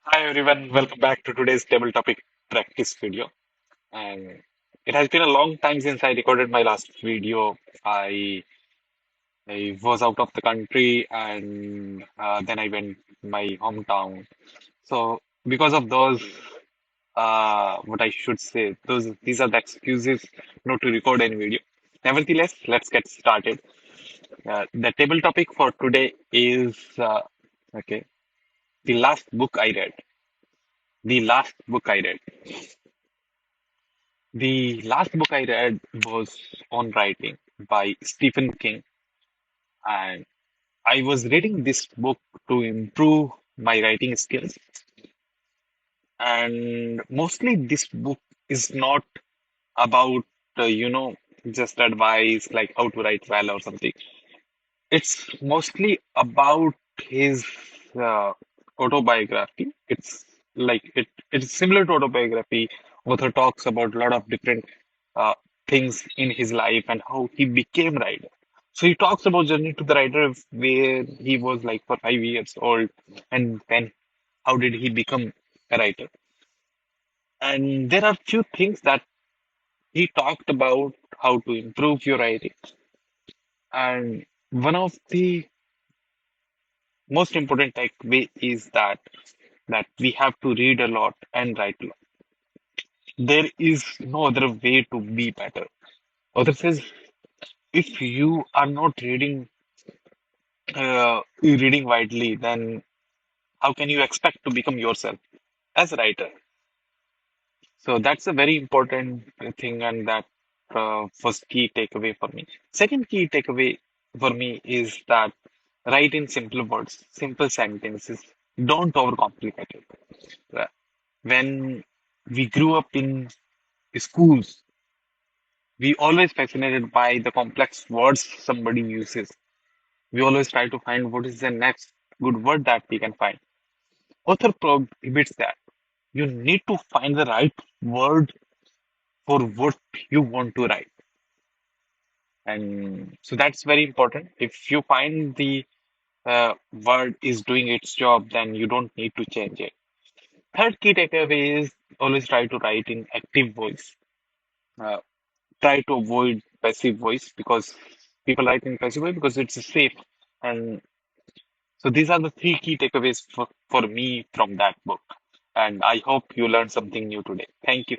Hi everyone, welcome back to today's table topic practice video. And it has been a long time since I recorded my last video. I was out of the country and then I went to my hometown. So because of those, what I should say, these are the excuses not to record any video. Nevertheless, let's get started. The table topic for today is okay, the last book I read. The last book I read. The last book I read was on writing by Stephen King, and I was reading this book to improve my writing skills. And mostly, this book is not about, just advice like how to write well or something. It's mostly about his uh, autobiography. It's similar to autobiography. Author talks about a lot of different uh, things in his life and how he became writer. So he talks about journey to the writer where he was like for 5 years old, and then how did he become a writer. And there are few things that he talked about how to improve your writing. And one of the most important takeaway is that we have to read a lot and write a lot. There is no other way to be better. Other says if you are not reading widely, then how can you expect to become yourself as a writer? So that's a very important thing, and that first key takeaway for me. Second key takeaway for me is that write in simple words, simple sentences. Don't overcomplicate it. Uh, When we grew up in schools, we always fascinated by the complex words somebody uses. We always try to find what is the next good word that we can find. Author prohibits that. You need to find the right word for what you want to write. And so that's very important. If you find the word is doing its job, then you don't need to change it. Third key takeaway is always try to write in active voice. Uh, Try to avoid passive voice because people write in passive voice because it's safe. And so these are the three key takeaways for me from that book. And I hope you learned something new today. Thank you.